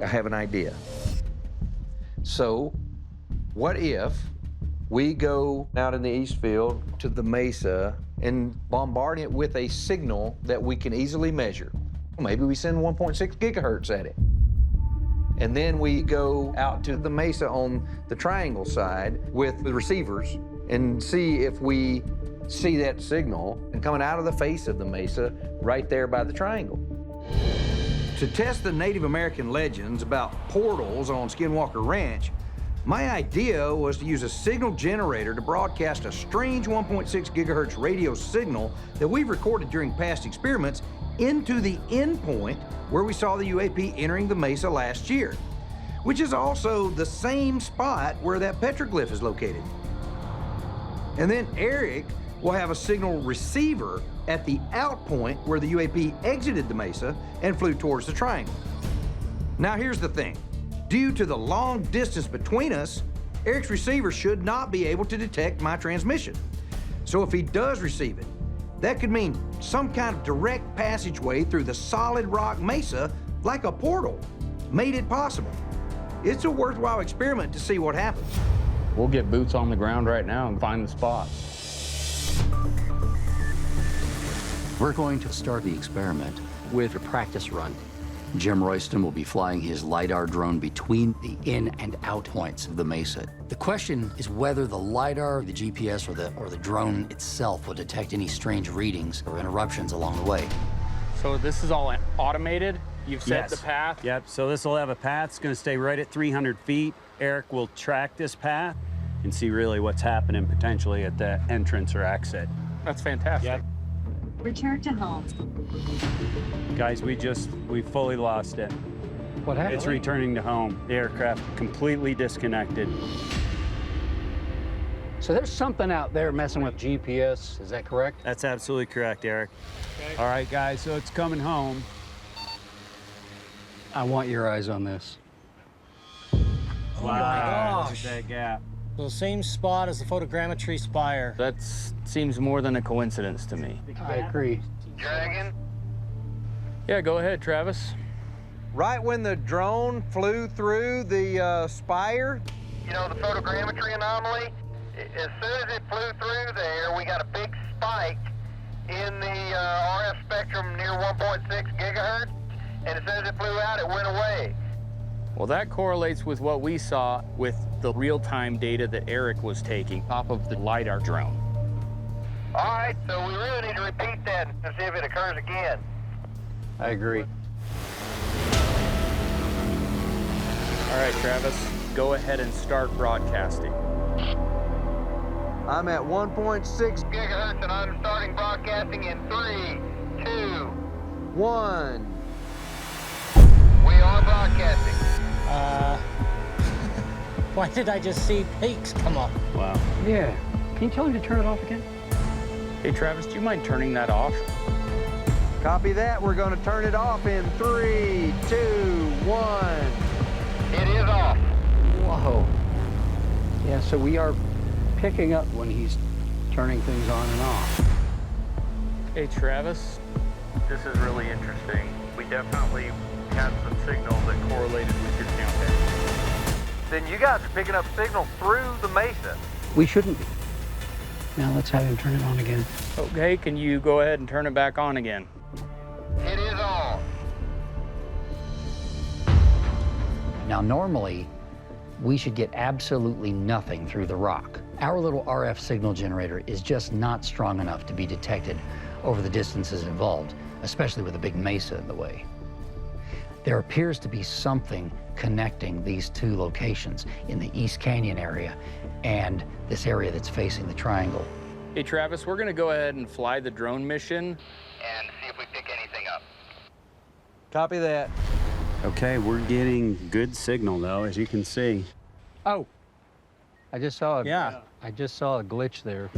I have an idea. So, what if we go out in the east field to the mesa and bombard it with a signal that we can easily measure? Maybe we send 1.6 gigahertz at it. And then we go out to the mesa on the triangle side with the receivers and see if we see that signal and coming out of the face of the mesa right there by the triangle. To test the Native American legends about portals on Skinwalker Ranch, my idea was to use a signal generator to broadcast a strange 1.6 gigahertz radio signal that we've recorded during past experiments into the endpoint where we saw the UAP entering the mesa last year, which is also the same spot where that petroglyph is located. And then Eric will have a signal receiver at the out point where the UAP exited the mesa and flew towards the triangle. Now here's the thing. Due to the long distance between us, Eric's receiver should not be able to detect my transmission. So if he does receive it, that could mean some kind of direct passageway through the solid rock mesa, like a portal, made it possible. It's a worthwhile experiment to see what happens. We'll get boots on the ground right now and find the spot. We're going to start the experiment with a practice run. Jim Royston will be flying his LiDAR drone between the in and out points of the mesa. The question is whether the LiDAR, the GPS, or the drone itself will detect any strange readings or interruptions along the way. So this is all automated? You've set the path? Yep, so this will have a path. It's going to stay right at 300 feet. Eric will track this path and see really what's happening potentially at the entrance or exit. That's fantastic. Yep. Return to home. Guys, we fully lost it. What happened? It's returning to home. The aircraft completely disconnected. So there's something out there messing with GPS, is that correct? That's absolutely correct, Eric. Okay. All right, guys, so it's coming home. I want your eyes on this. Wow, my gosh. look at that gap. The same spot as the photogrammetry spire. That seems more than a coincidence to me. I agree. Dragon? Yeah, go ahead, Travis. Right when the drone flew through the spire, You know the photogrammetry anomaly? As soon as it flew through there, we got a big spike in the RF spectrum near 1.6 gigahertz, and as soon as it flew out, it went away. Well, that correlates with what we saw with the real-time data that Eric was taking off of the LiDAR drone. All right, so we really need to repeat that and see if it occurs again. I agree. All right, Travis, go ahead and start broadcasting. I'm at 1.6 Gigahertz, and I'm starting broadcasting in 3, 2, 1. we are broadcasting. Why did I just see peaks come up? Wow. Yeah. Can you tell him to turn it off again? Hey, Travis, do you mind turning that off? Copy that. We're going to turn it off in 3, 2, 1. It is off. Whoa. Yeah, so we are picking up when he's turning things on and off. Hey, Travis, this is really interesting. We definitely had some signals that correlated with your countdown. Then you guys are picking up signal through the mesa. We shouldn't be. Now let's have him turn it on again. Okay, can you go ahead and turn it back on again? It is on. Now, normally, we should get absolutely nothing through the rock. Our little RF signal generator is just not strong enough to be detected over the distances involved, especially with a big mesa in the way. There appears to be something connecting these two locations in the East Canyon area and this area that's facing the triangle. Hey, Travis, we're gonna go ahead and fly the drone mission. And see if we pick anything up. Copy that. Okay, we're getting good signal though, as you can see. Oh, I just saw Yeah. I just saw a glitch there.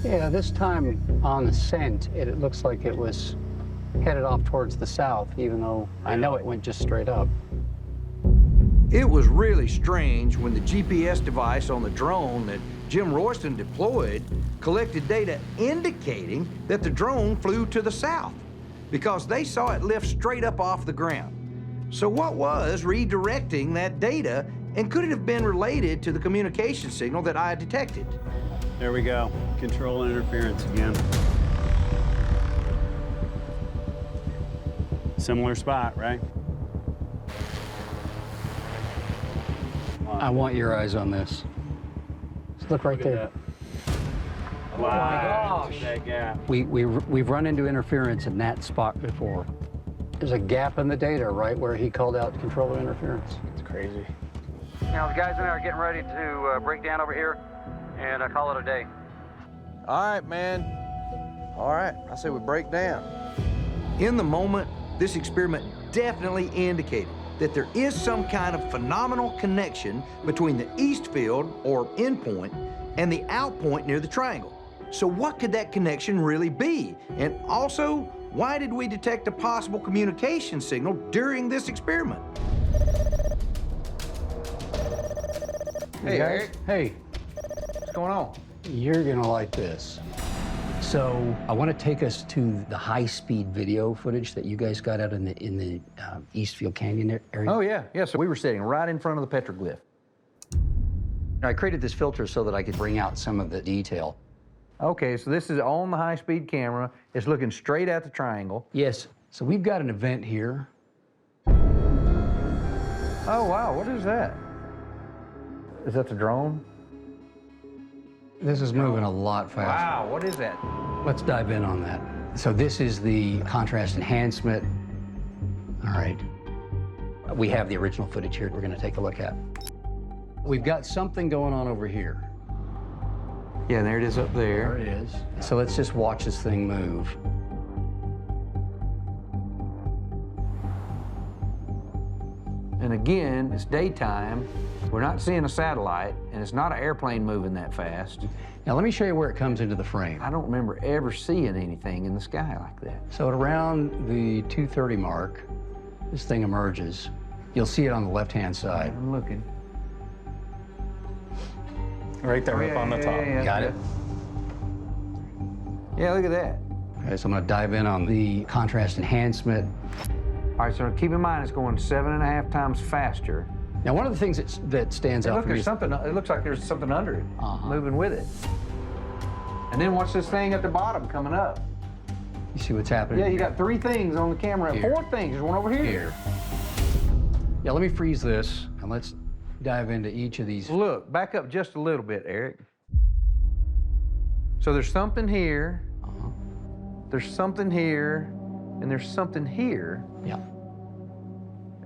Yeah, this time on ascent, it looks like it was headed off towards the south, even though I know it went just straight up. It was really strange when the GPS device on the drone that Jim Royston deployed collected data indicating that the drone flew to the south because they saw it lift straight up off the ground. So what was redirecting that data, and could it have been related to the communication signal that I had detected? There we go. Control interference again. Similar spot, right? I want your eyes on this. Just look right there. Oh my gosh. That gap. We've run into interference in that spot before. There's a gap in the data, right, where he called out controller interference. It's crazy. Now, the guys in there are getting ready to break down over here and call it a day. All right, man. All right, I say we break down. In the moment, this experiment definitely indicated that there is some kind of phenomenal connection between the east field, or endpoint, and the outpoint near the triangle. So what could that connection really be? And also, why did we detect a possible communication signal during this experiment? Hey, Eric. Hey, What's going on? you're gonna like this. So I want to take us to the high-speed video footage that you guys got out in the Eastfield Canyon area. Oh, yeah. Yeah, so we were sitting right in front of the petroglyph. I created this filter so that I could bring out some of the detail. Okay, so this is on the high-speed camera. It's looking straight at the triangle. Yes. So we've got an event here. Oh, wow, what is that? Is that the drone? This is moving a lot faster. Wow, what is that? Let's dive in on that. So this is the contrast enhancement. All right. We have the original footage here we're going to take a look at. We've got something going on over here. Yeah, there it is up There there. it is. So let's just watch this thing move. And again, it's daytime. We're not seeing a satellite, and it's not an airplane moving that fast. Now let me show you where it comes into the frame. I don't remember ever seeing anything in the sky like that. So at around the 2:30 mark, this thing emerges. You'll see it on the left-hand side. I'm looking. Right there, up on the top. Got it? Yeah, look at that. Okay, so I'm gonna dive in on the contrast enhancement. All right, so keep in mind it's going 7.5 times faster. Now, one of the things that stands Hey, out look, for me there's is something. It looks like there's something under it, Uh-huh. moving with it. And then what's this thing at the bottom coming up? you see what's happening. Yeah, you here? got 3 things on the camera. Here. 4 things. There's one over here. Here. Yeah, let me freeze this, and let's dive into each of these. Look, back up just a little bit, Eric. So there's something here, Uh-huh. there's something here, and there's something here. Yeah.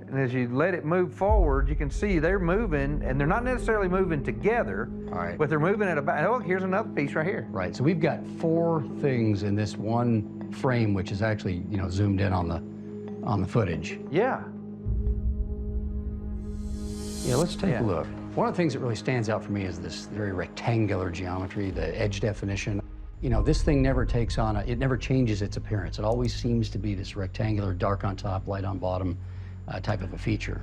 And as you let it move forward, you can see they're moving, and they're not necessarily moving together, All right. but they're moving at about, oh, look, here's another piece right here. Right. So we've got 4 things in this one frame, which is actually, zoomed in on the footage. Yeah. Yeah, let's take Yeah. a look. One of the things that really stands out for me is this very rectangular geometry, the edge definition. This thing never takes on it never changes its appearance. It always seems to be this rectangular, dark on top, light on bottom type of a feature.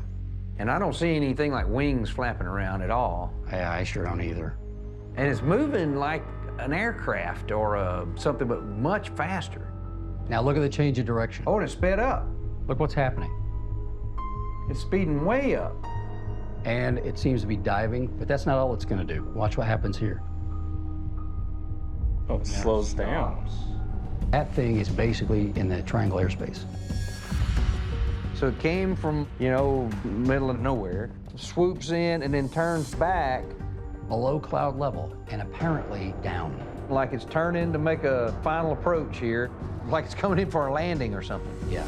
And I don't see anything like wings flapping around at all. I sure don't either. And it's moving like an aircraft or something, but much faster. Now look at the change of direction. Oh, and it's sped up. Look what's happening. It's speeding way up. And it seems to be diving, but that's not all it's going to do. Watch what happens here. Oh, it slows down. That thing is basically in the triangle airspace. So it came from, middle of nowhere, swoops in, and then turns back Below cloud level and apparently down. like it's turning to make a final approach here, like it's coming in for a landing or something. Yeah.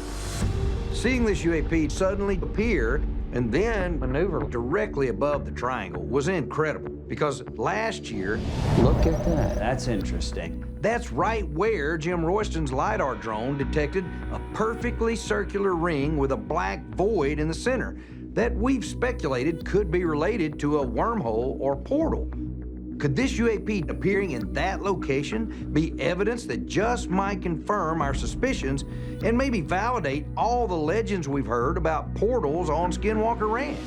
Seeing this UAP suddenly appear and then maneuver directly above the triangle was incredible, because last year, Look at that. That's interesting. that's right where Jim Royston's LiDAR drone detected a perfectly circular ring with a black void in the center that we've speculated could be related to a wormhole or portal. Could this UAP appearing in that location be evidence that just might confirm our suspicions and maybe validate all the legends we've heard about portals on Skinwalker Ranch?